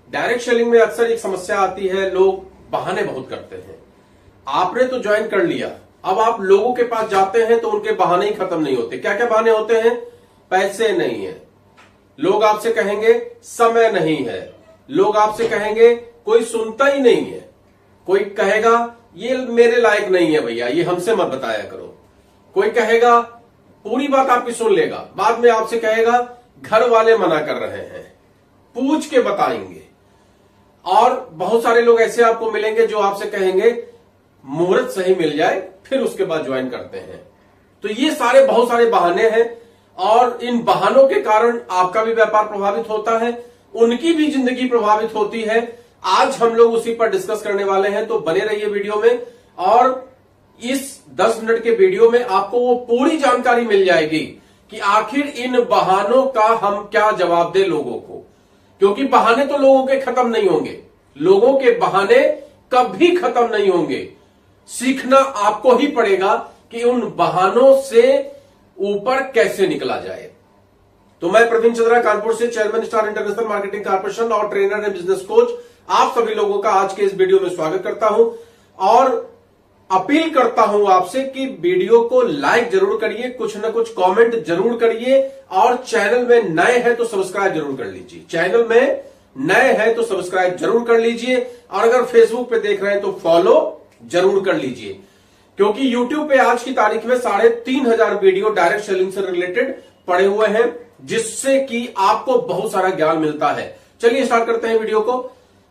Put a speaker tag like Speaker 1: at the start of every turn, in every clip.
Speaker 1: Direct selling में अक्सर एक समस्या आती है, लोग बहाने बहुत करते हैं। आपने तो ज्वाइन कर लिया, अब आप लोगों के पास जाते हैं तो उनके बहाने ही खत्म नहीं होते। क्या क्या बहाने होते हैं? पैसे नहीं है, लोग आपसे कहेंगे समय नहीं है, लोग आपसे कहेंगे कोई सुनता ही नहीं है, कोई कहेगा ये मेरे लायक नहीं है भैया, ये हमसे मत बताया करो, कोई कहेगा पूरी बात आपकी सुन लेगा, बाद में आपसे कहेगा घर वाले मना कर रहे हैं, पूछ के बताएंगे। और बहुत सारे लोग ऐसे आपको मिलेंगे जो आपसे कहेंगे मुहूर्त सही मिल जाए फिर उसके बाद ज्वाइन करते हैं। तो ये सारे बहुत सारे बहाने हैं और इन बहानों के कारण आपका भी व्यापार प्रभावित होता है, उनकी भी जिंदगी प्रभावित होती है। आज हम लोग उसी पर डिस्कस करने वाले हैं, तो बने रहिए वीडियो में। और इस 10 मिनट के वीडियो में आपको वो पूरी जानकारी मिल जाएगी कि आखिर इन बहानों का हम क्या जवाब दें लोगों को, क्योंकि बहाने तो लोगों के खत्म नहीं होंगे, लोगों के बहाने कभी खत्म नहीं होंगे। सीखना आपको ही पड़ेगा कि उन बहानों से ऊपर कैसे निकला जाए। तो मैं प्रवीण चंद्रा कानपुर से, chairman star international marketing corporation और ट्रेनर एंड बिजनेस कोच, आप सभी लोगों का आज के इस वीडियो में स्वागत करता हूं और अपील करता हूं आपसे कि वीडियो को लाइक जरूर करिए, कुछ ना कुछ कमेंट जरूर करिए और चैनल में नए हैं तो सब्सक्राइब जरूर कर लीजिए। चैनल में नए हैं तो सब्सक्राइब जरूर कर लीजिए और अगर फेसबुक पे देख रहे हैं तो फॉलो जरूर कर लीजिए, क्योंकि यूट्यूब पे आज की तारीख में 3500 वीडियो डायरेक्ट सेलिंग से रिलेटेड पड़े हुए हैं, जिससे कि आपको बहुत सारा ज्ञान मिलता है। चलिए स्टार्ट करते हैं वीडियो को।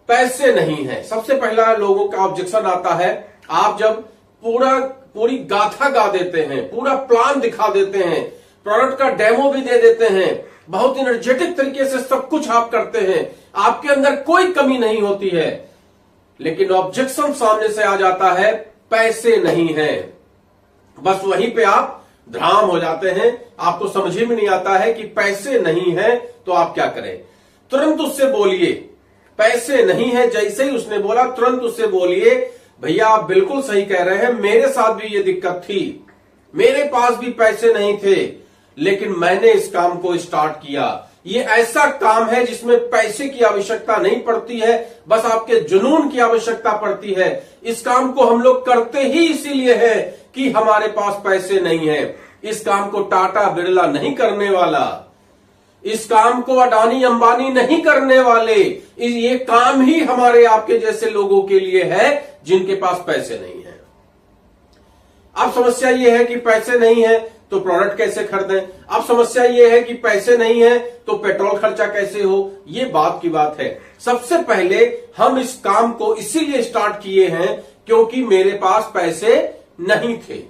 Speaker 1: पैसे नहीं है, सबसे पहला लोगों का ऑब्जेक्शन आता है। आप जब पूरी गाथा गा देते हैं, पूरा प्लान दिखा देते हैं, प्रोडक्ट का डेमो भी दे देते हैं, बहुत एनर्जेटिक तरीके से सब कुछ आप करते हैं, आपके अंदर कोई कमी नहीं होती है, लेकिन ऑब्जेक्शन सामने से आ जाता है पैसे नहीं है। बस वहीं पे आप ध्राम हो जाते हैं, आपको समझ ही में नहीं आता है कि पैसे नहीं है तो आप क्या करें। तुरंत उससे बोलिए पैसे नहीं है, जैसे ही उसने बोला तुरंत उससे बोलिए भैया आप बिल्कुल सही कह रहे हैं, मेरे साथ भी ये दिक्कत थी, मेरे पास भी पैसे नहीं थे, लेकिन मैंने इस काम को स्टार्ट किया। ये ऐसा काम है जिसमें पैसे की आवश्यकता नहीं पड़ती है, बस आपके जुनून की आवश्यकता पड़ती है। इस काम को हम लोग करते ही इसीलिए है कि हमारे पास पैसे नहीं है। इस काम को टाटा बिरला नहीं करने वाला, इस काम को अडानी अंबानी नहीं करने वाले, ये काम ही हमारे आपके जैसे लोगों के लिए है जिनके पास पैसे नहीं है। अब समस्या यह है कि पैसे नहीं है तो प्रोडक्ट कैसे खरीदें, अब समस्या यह है कि पैसे नहीं है तो पेट्रोल खर्चा कैसे हो। ये बात की बात है। सबसे पहले हम इस काम को इसीलिए स्टार्ट किए हैं क्योंकि मेरे पास पैसे नहीं थे।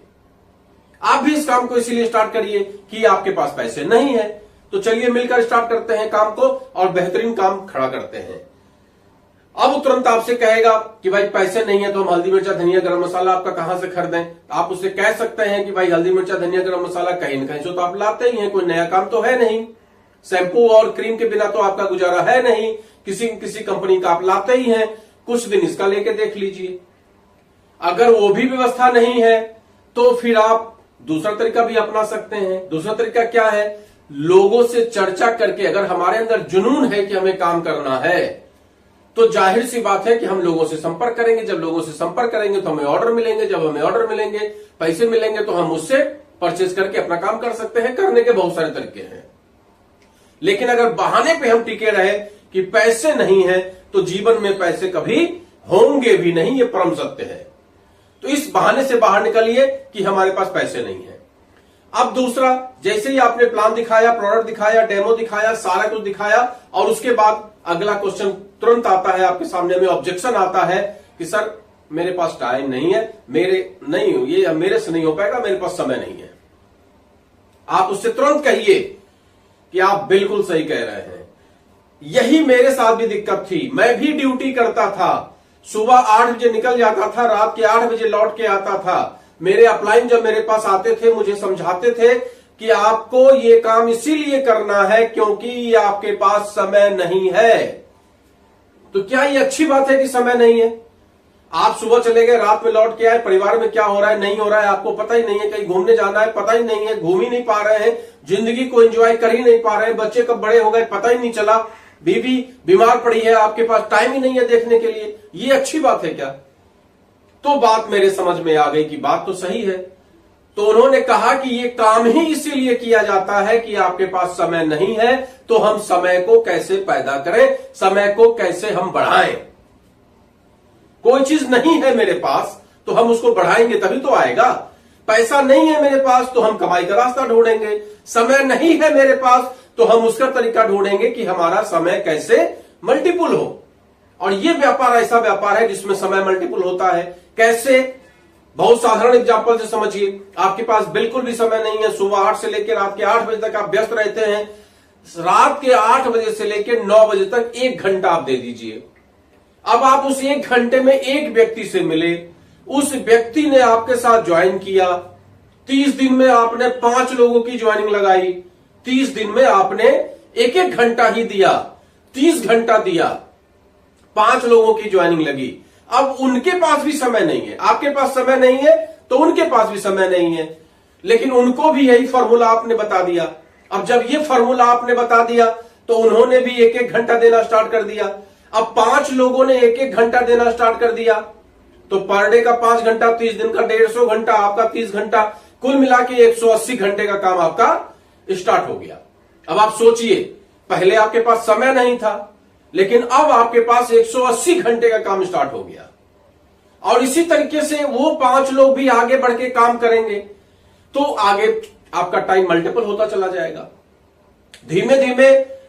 Speaker 1: आप भी इस काम को इसीलिए स्टार्ट करिए कि आपके पास पैसे नहीं है। तो चलिए मिलकर स्टार्ट करते हैं काम को और बेहतरीन काम खड़ा करते हैं। अब तुरंत आपसे कहेगा कि भाई पैसे नहीं है तो हम हल्दी मिर्चा धनिया गरम मसाला आपका कहां से खरीदें। आप उससे कह सकते हैं कि भाई हल्दी मिर्चा धनिया गरम मसाला कहीं न कहीं से तो आप लाते ही हैं, कोई नया काम तो है नहीं, शैम्पू और क्रीम के बिना तो आपका गुजारा है नहीं, किसी कंपनी का आप लाते ही हैं, कुछ दिन इसका लेके देख लीजिए। अगर वो भी व्यवस्था नहीं है तो फिर आप दूसरा तरीका भी अपना सकते हैं। दूसरा तरीका क्या है? लोगों से चर्चा करके, अगर हमारे अंदर जुनून है कि हमें काम करना है तो जाहिर सी बात है कि हम लोगों से संपर्क करेंगे। जब लोगों से संपर्क करेंगे तो हमें ऑर्डर मिलेंगे, जब हमें ऑर्डर मिलेंगे पैसे मिलेंगे तो हम उससे परचेज करके अपना काम कर सकते हैं। करने के बहुत सारे तरीके हैं, लेकिन अगर बहाने पे हम टिके रहे कि पैसे नहीं है तो जीवन में पैसे कभी होंगे भी नहीं, ये परम सत्य है। तो इस बहाने से बाहर निकलिए कि हमारे पास पैसे नहीं है। अब दूसरा, जैसे ही आपने प्लान दिखाया, प्रोडक्ट दिखाया, डेमो दिखाया, सारा कुछ दिखाया और उसके बाद अगला क्वेश्चन तुरंत आता है आपके सामने में, ऑब्जेक्शन आता है कि सर मेरे पास टाइम नहीं है, ये मेरे से नहीं हो पाएगा, मेरे पास समय नहीं है। आप उससे तुरंत कहिए कि आप बिल्कुल सही कह रहे हैं, यही मेरे साथ भी दिक्कत थी। मैं भी ड्यूटी करता था, सुबह 8 बजे निकल जाता था, रात के 8 बजे लौट के आता था। मेरे अपलाइन जब मेरे पास आते थे मुझे समझाते थे कि आपको ये काम इसीलिए करना है क्योंकि आपके पास समय नहीं है। तो क्या ये अच्छी बात है कि समय नहीं है? आप सुबह चले गए, रात में लौट के आए, परिवार में क्या हो रहा है नहीं हो रहा है आपको पता ही नहीं है, कहीं घूमने जाना है पता ही नहीं है, घूम ही नहीं पा रहे हैं, जिंदगी को एंजॉय कर ही नहीं पा रहे हैं, बच्चे कब बड़े हो गए पता ही नहीं चला, बीवी बीमार पड़ी है, आपके पास टाइम ही नहीं है देखने के लिए, ये अच्छी बात है क्या? तो बात मेरे समझ में आ गई कि बात तो सही है। तो उन्होंने कहा कि ये काम ही इसीलिए किया जाता है कि आपके पास समय नहीं है, तो हम समय को कैसे पैदा करें, समय को कैसे हम बढ़ाएं। कोई चीज नहीं है मेरे पास तो हम उसको बढ़ाएंगे तभी तो आएगा। पैसा नहीं है मेरे पास तो हम कमाई का रास्ता ढूंढेंगे। समय नहीं है मेरे पास तो हम उसका तरीका ढूंढेंगे कि हमारा समय कैसे मल्टीपुल हो। और ये व्यापार ऐसा व्यापार है जिसमें समय मल्टीपुल होता है। कैसे? बहुत साधारण एग्जांपल से समझिए। आपके पास बिल्कुल भी समय नहीं है, सुबह 8 से लेकर रात के 8 बजे तक आप व्यस्त रहते हैं। रात के 8 बजे से लेकर 9 बजे तक 1 घंटा आप दे दीजिए। अब आप उस 1 घंटे में एक व्यक्ति से मिले, उस व्यक्ति ने आपके साथ ज्वाइन किया। 30 दिन में आपने 5 लोगों की ज्वाइनिंग लगाई। 30 दिन में आपने 1-1 घंटा ही दिया, 30 घंटा दिया, 5 लोगों की ज्वाइनिंग लगी। अब उनके पास भी समय नहीं है, आपके पास समय नहीं है तो उनके पास भी समय नहीं है, लेकिन उनको भी यही फॉर्मूला आपने बता दिया। अब जब ये फॉर्मूला आपने बता दिया तो उन्होंने भी 1-1 घंटा देना स्टार्ट कर दिया। अब 5 लोगों ने 1-1 घंटा देना स्टार्ट कर दिया, तो पर डे का 5 घंटा, 30 दिन का 150 घंटा, आपका 30 घंटा, कुल मिला के 180 घंटे का काम आपका स्टार्ट हो गया। अब आप सोचिए, पहले आपके पास समय नहीं था, लेकिन अब आपके पास 180 घंटे का काम स्टार्ट हो गया। और इसी तरीके से वो 5 लोग भी आगे बढ़ के काम करेंगे तो आगे आपका टाइम मल्टीपल होता चला जाएगा। धीमे धीमे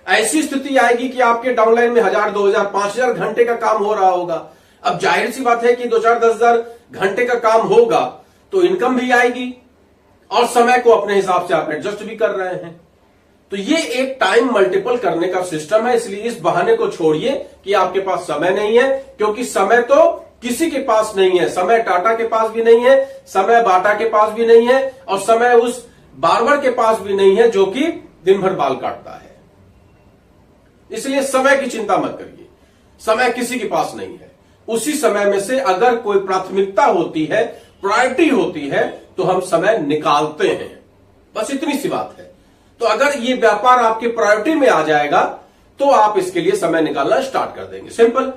Speaker 1: ऐसी स्थिति आएगी कि आपके डाउनलाइन में 1000, 2000, 5000 घंटे का काम हो रहा होगा। अब जाहिर सी बात है कि 2-4, 10,000 घंटे का काम होगा तो इनकम भी आएगी और समय को अपने हिसाब से आप एडजस्ट भी कर रहे हैं। तो ये एक टाइम मल्टीपल करने का सिस्टम है। इसलिए इस बहाने को छोड़िए कि आपके पास समय नहीं है, क्योंकि समय तो किसी के पास नहीं है। समय टाटा के पास भी नहीं है, समय बाटा के पास भी नहीं है, और समय उस बार्बर के पास भी नहीं है जो कि दिन भर बाल काटता है। इसलिए समय की चिंता मत करिए, समय किसी के पास नहीं है। उसी समय में से अगर कोई प्राथमिकता होती है, प्रायोरिटी होती है, तो हम समय निकालते हैं। बस इतनी सी बात है। तो अगर ये व्यापार आपके प्रायोरिटी में आ जाएगा तो आप इसके लिए समय निकालना स्टार्ट कर देंगे। सिंपल।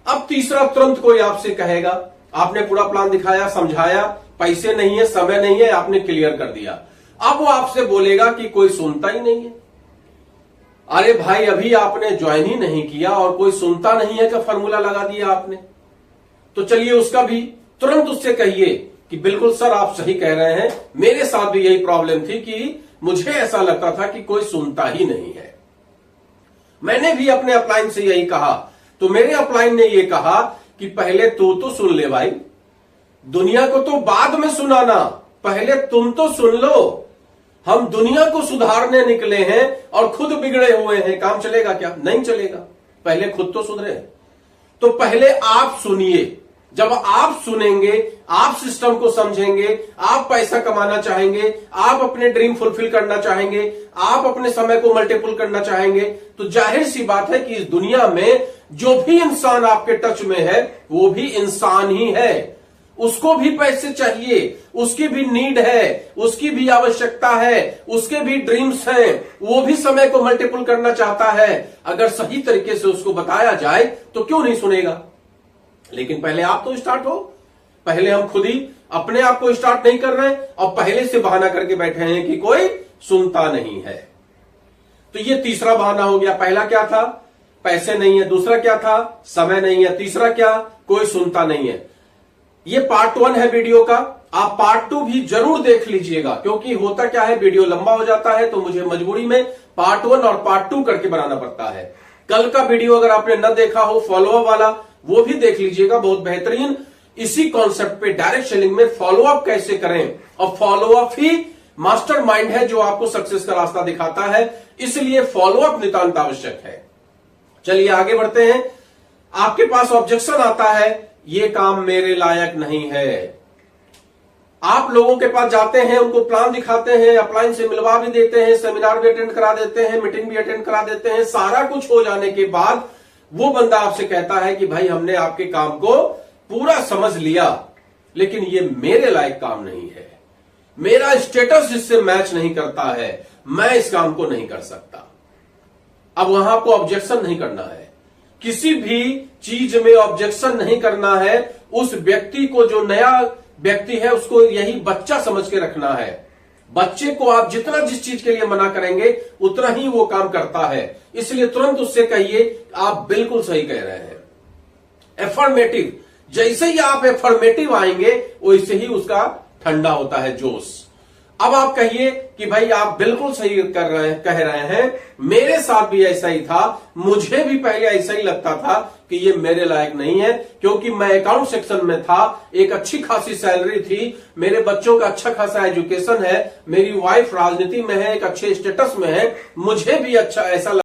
Speaker 1: अब तीसरा, तुरंत कोई आपसे कहेगा, आपने पूरा प्लान दिखाया, समझाया, पैसे नहीं है, समय नहीं है, आपने क्लियर कर दिया। अब वो आपसे बोलेगा कि कोई सुनता ही नहीं है। अरे भाई, अभी आपने ज्वाइन ही नहीं किया और कोई सुनता नहीं है का फॉर्मूला लगा दिया आपने। तो चलिए उसका भी तुरंत उससे कहिए कि बिल्कुल सर आप सही कह रहे हैं, मेरे साथ भी यही प्रॉब्लम थी कि मुझे ऐसा लगता था कि कोई सुनता ही नहीं है। मैंने भी अपने अपलाइन से यही कहा, तो मेरे अपलाइन ने यह कहा कि पहले तू तो सुन ले भाई, दुनिया को तो बाद में सुनाना, पहले तुम तो सुन लो। हम दुनिया को सुधारने निकले हैं और खुद बिगड़े हुए हैं, काम चलेगा क्या? नहीं चलेगा। पहले खुद तो सुधरे। तो पहले आप सुनिए। जब आप सुनेंगे, आप सिस्टम को समझेंगे, आप पैसा कमाना चाहेंगे, आप अपने ड्रीम फुलफिल करना चाहेंगे, आप अपने समय को मल्टीपल करना चाहेंगे, तो जाहिर सी बात है कि इस दुनिया में जो भी इंसान आपके टच में है वो भी इंसान ही है। उसको भी पैसे चाहिए, उसकी भी नीड है, उसकी भी आवश्यकता है, उसके भी ड्रीम्स हैं, वो भी समय को मल्टीपल करना चाहता है। अगर सही तरीके से उसको बताया जाए तो क्यों नहीं सुनेगा? लेकिन पहले आप तो स्टार्ट हो। पहले हम खुद ही अपने आप को स्टार्ट नहीं कर रहे और पहले से बहाना करके बैठे हैं कि कोई सुनता नहीं है। तो ये तीसरा बहाना हो गया। पहला क्या था? पैसे नहीं है। दूसरा क्या था? समय नहीं है। तीसरा क्या? कोई सुनता नहीं है। ये पार्ट 1 है वीडियो का। आप पार्ट 2 भी जरूर देख लीजिएगा, क्योंकि होता क्या है, वीडियो लंबा हो जाता है तो मुझे मजबूरी में पार्ट 1 और पार्ट 2 करके बनाना पड़ता है। कल का वीडियो अगर आपने न देखा हो, फॉलोअप वाला, वो भी देख लीजिएगा, बहुत बेहतरीन। इसी कॉन्सेप्ट पे डायरेक्ट सेलिंग में फॉलोअप कैसे करें, और फॉलोअप ही मास्टरमाइंड है जो आपको सक्सेस का रास्ता दिखाता है। इसलिए फॉलोअप नितांत आवश्यक है। चलिए आगे बढ़ते हैं। आपके पास ऑब्जेक्शन आता है, ये काम मेरे लायक नहीं है। आप लोगों के पास जाते हैं, उनको प्लान दिखाते हैं, अपलाइन से मिलवा भी देते हैं, सेमिनार भी अटेंड करा देते हैं, मीटिंग भी अटेंड करा देते हैं। सारा कुछ हो जाने के बाद वो बंदा आपसे कहता है कि भाई हमने आपके काम को पूरा समझ लिया, लेकिन ये मेरे लायक काम नहीं है, मेरा स्टेटस इससे मैच नहीं करता है, मैं इस काम को नहीं कर सकता। अब वहां आपको ऑब्जेक्शन नहीं करना है, किसी भी चीज में ऑब्जेक्शन नहीं करना है। उस व्यक्ति को, जो नया व्यक्ति है, उसको यही बच्चा समझ के रखना है। बच्चे को आप जितना जिस चीज के लिए मना करेंगे उतना ही वो काम करता है। इसलिए तुरंत उससे कहिए आप बिल्कुल सही कह रहे हैं। एफर्मेटिव, जैसे ही आप एफर्मेटिव आएंगे वैसे ही उसका ठंडा होता है जोश। अब आप कहिए कि भाई आप बिल्कुल सही कह रहे हैं, मेरे साथ भी ऐसा ही था, मुझे भी पहले ऐसा ही लगता था कि ये मेरे लायक नहीं है, क्योंकि मैं अकाउंट सेक्शन में था, एक अच्छी खासी सैलरी थी, मेरे बच्चों का अच्छा खासा एजुकेशन है, मेरी वाइफ राजनीति में है, एक अच्छे स्टेटस में है, मुझे भी अच्छा ऐसा